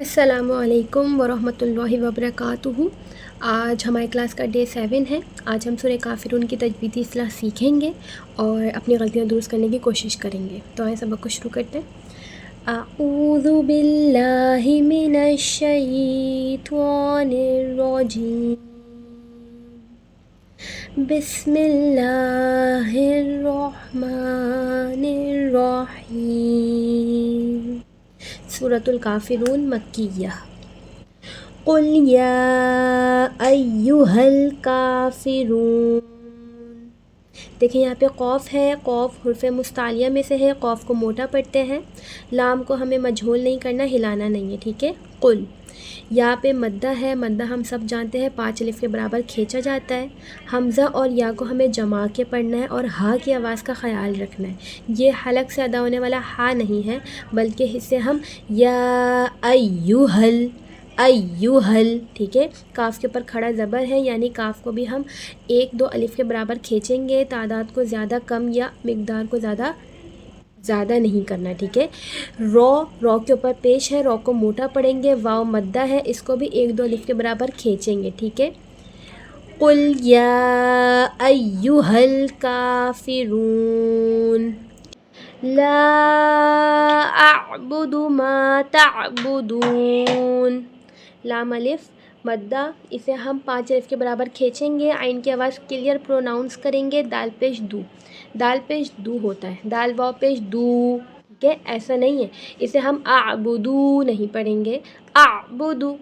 السلام علیکم ورحمۃ اللہ وبرکاتہ۔ آج ہماری کلاس کا ڈے 7 ہے۔ آج ہم سورہ کافرون کی تجویدی اصلاح سیکھیں گے اور اپنی غلطیاں درست کرنے کی کوشش کریں گے۔ تو آئیں سبق کو شروع کرتے ہیں۔ اعوذ باللہ من الشیطان الرجیم، بسم اللہ الرحمن الرحیم۔ سورۃ الکافرون مکیہ۔ قل یا ایہا الکافرون، دیکھیں یہاں پہ قوف ہے، قوف حرف مستعلیہ میں سے ہے، قوف کو موٹا پڑھتے ہیں، لام کو ہمیں مجہول نہیں کرنا، ہلانا نہیں ہے، ٹھیک ہے۔ قل، یا پہ مدہ ہے، مدہ ہم سب جانتے ہیں 5 الف کے برابر کھینچا جاتا ہے۔ حمزہ اور یا کو ہمیں جما کے پڑھنا ہے اور ہا کی آواز کا خیال رکھنا ہے۔ یہ حلق سے ادا ہونے والا ہا نہیں ہے، بلکہ اسے ہم یا ایہل، ایہل، ٹھیک ہے۔ کاف کے اوپر کھڑا زبر ہے، یعنی کاف کو بھی ہم 1-2 الف کے برابر کھینچیں گے، تعداد کو زیادہ کم یا مقدار کو زیادہ نہیں کرنا، ٹھیک ہے۔ رو کے اوپر پیش ہے، رو کو موٹا پڑھیں گے، واو مدہ ہے، اس کو بھی 1-2 الف کے برابر کھینچیں گے، ٹھیک ہے۔ قل یا ایہا الکافرون لا اعبد ما تعبدون، لام الف مدہ، اسے ہم 5 الف کے برابر کھینچیں گے، عین کی آواز کلیئر پروناؤنس کریں گے، دال پیش دو، دال پیش دو ہوتا ہے، دال واو پیش دو، ٹھیک ہے، ایسا نہیں ہے۔ اسے ہم اعبدو نہیں پڑھیں گے، اعبدو،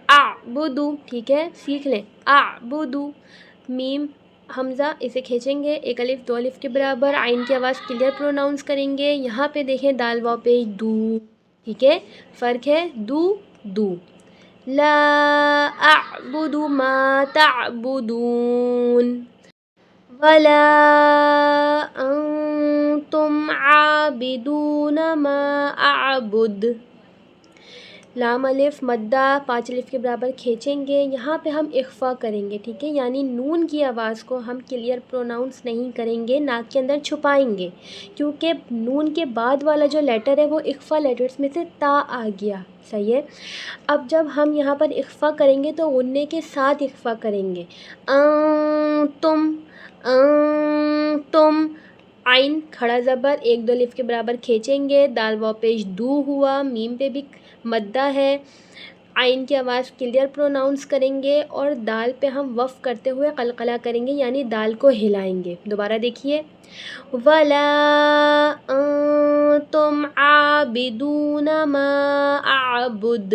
اعبدو، ٹھیک ہے، سیکھ لیں، اعبدو۔ میم حمزہ، اسے کھینچیں گے 1 الف 2 الف کے برابر، عین کی آواز کلیئر پروناؤنس کریں گے، یہاں پہ دیکھیں دال واو پیش دو، ٹھیک ہے، فرق ہے دو دو۔ لا اعبد ما تعبدون ولا انتم عابدون ما اعبد، لام الف مدہ 5 الف کے برابر کھینچیں گے، یہاں پہ ہم اخفا کریں گے، ٹھیک ہے، یعنی نون کی آواز کو ہم کلیئر پروناؤنس نہیں کریں گے، ناک کے اندر چھپائیں گے، کیونکہ نون کے بعد والا جو لیٹر ہے وہ اخفا لیٹرز میں سے تا آ گیا، صحیح ہے۔ اب جب ہم یہاں پر اخفا کریں گے تو غنّے کے ساتھ اخفا کریں گے، انتم، انتم، عین کھڑا زبر 1-2 الف کے برابر کھینچیں گے، دال واو پیش دو ہوا، میم پہ بھی مدہ ہے، عین کی آواز کلیئر پروناؤنس کریں گے اور دال پہ ہم وقف کرتے ہوئے قلقلہ کریں گے، یعنی دال کو ہلائیں گے۔ دوبارہ دیکھیے، وَلَا أَنْتُمْ عَابِدُونَ مَا أَعْبُدُ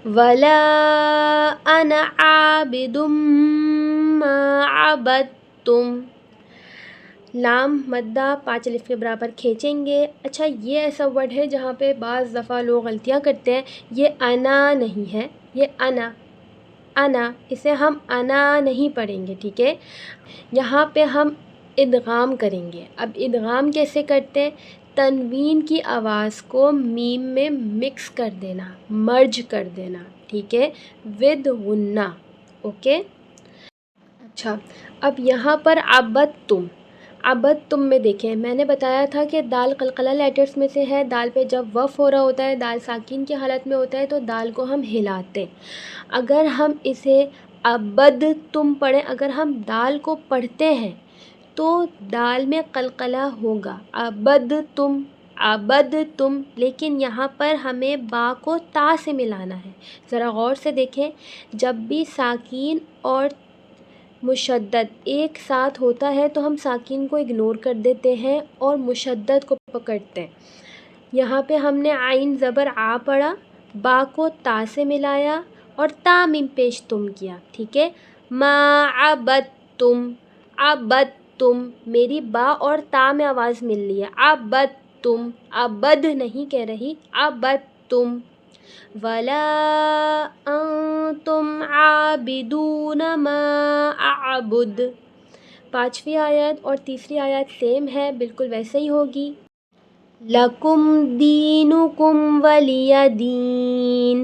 وَلَا أَنَا عَابِدٌ مَا عَبَدتُّمْ، لام مدہ 5 الف کے برابر کھینچیں گے۔ اچھا، یہ ایسا ورڈ ہے جہاں پہ بعض دفعہ لوگ غلطیاں کرتے ہیں، یہ انا نہیں ہے، یہ انا، انا، اسے ہم انا نہیں پڑھیں گے، ٹھیک ہے۔ یہاں پہ ہم ادغام کریں گے۔ اب ادغام کیسے کرتے ہیں؟ تنوین کی آواز کو میم میں مکس کر دینا، مرج کر دینا، ٹھیک ہے، ود غنہ، اوکے۔ اچھا، اب یہاں پر عبدتم، عبدتم میں دیکھیں، میں نے بتایا تھا کہ دال قلقلہ لیٹرز میں سے ہے، دال پہ جب وقف ہو رہا ہوتا ہے، دال ساکن کی حالت میں ہوتا ہے تو دال کو ہم ہلاتے ہیں۔ اگر ہم اسے عبدتم پڑھیں، اگر ہم دال کو پڑھتے ہیں تو دال میں قلقلہ ہوگا، عبدتم، عبدتم، لیکن یہاں پر ہمیں با کو تا سے ملانا ہے۔ ذرا غور سے دیکھیں، جب بھی ساکین اور مشدد ایک ساتھ ہوتا ہے تو ہم ساکین کو اگنور کر دیتے ہیں اور مشدد کو پکڑتے ہیں۔ یہاں پہ ہم نے عین زبر آ پڑھا، با کو تا سے ملایا اور تا میم پیش تم کیا، ٹھیک ہے۔ ما عبدتم، عبدتم، میری با اور تا میں آواز مل رہی ہے، عبدتم، عبد نہیں کہہ رہی، عبدتم۔ وَلَا أَنْتُمْ عَابِدُونَ مَا أَعْبُدُ، 5ویں آیت اور تیسری آیت سیم ہے، بالکل ویسے ہی ہوگی۔ لَكُمْ دِينُكُمْ وَلِيَ دِين،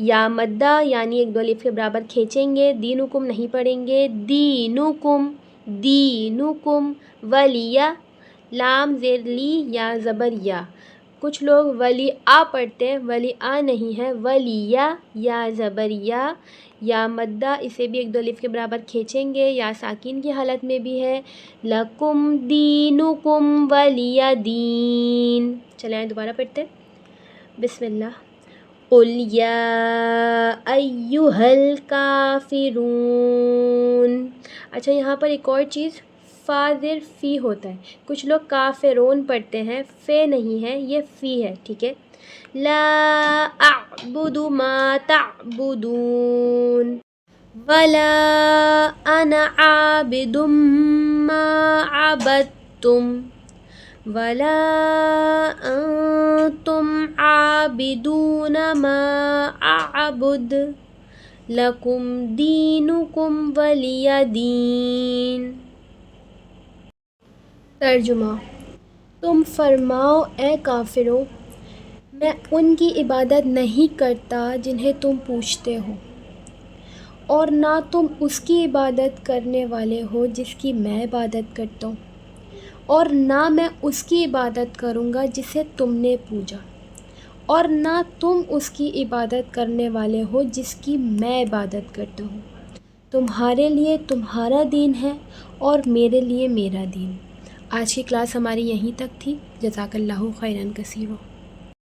یا مدہ، یعنی 1-2 الف کے برابر کھینچیں گے، دینکم نہیں پڑھیں گے، دینکم، دینکم، ولیہ، لام زیر لی یا زبر یا، کچھ لوگ ولی آ پڑھتے ہیں، ولی آ نہیں ہے، ولیہ، یا زبر یا مدہ، اسے بھی ایک دو الف کے برابر کھینچیں گے، یا ساکن کی حالت میں بھی ہے، لکم دینکم ولی دین۔ چلیں دوبارہ پڑھتے ہیں، بسم اللہ۔ قل یا ایہا الکافرون۔ اچھا یہاں پر ایک اور چیز، فا زیر فی ہوتا ہے، کچھ لوگ کافرون پڑھتے ہیں، فے نہیں ہے، یہ فی ہے، ٹھیک ہے۔ لا اعبد ما تعبدون ولا انا عابد ما عبدتم ولا انتم عابدون ما اعبد لکم دینکم ولی دین۔ ترجمہ، تم فرماؤ اے کافروں، میں ان کی عبادت نہیں کرتا جنہیں تم پوجتے ہو، اور نہ تم اس کی عبادت کرنے والے ہو جس کی میں عبادت کرتا ہوں، اور نہ میں اس کی عبادت کروں گا جسے تم نے پوجا، اور نہ تم اس کی عبادت کرنے والے ہو جس کی میں عبادت کرتا ہوں۔ تمہارے لیے تمہارا دین ہے اور میرے لیے میرا دین۔ آج کی کلاس ہماری یہیں تک تھی۔ جزاک اللہ خیرا کثیرا۔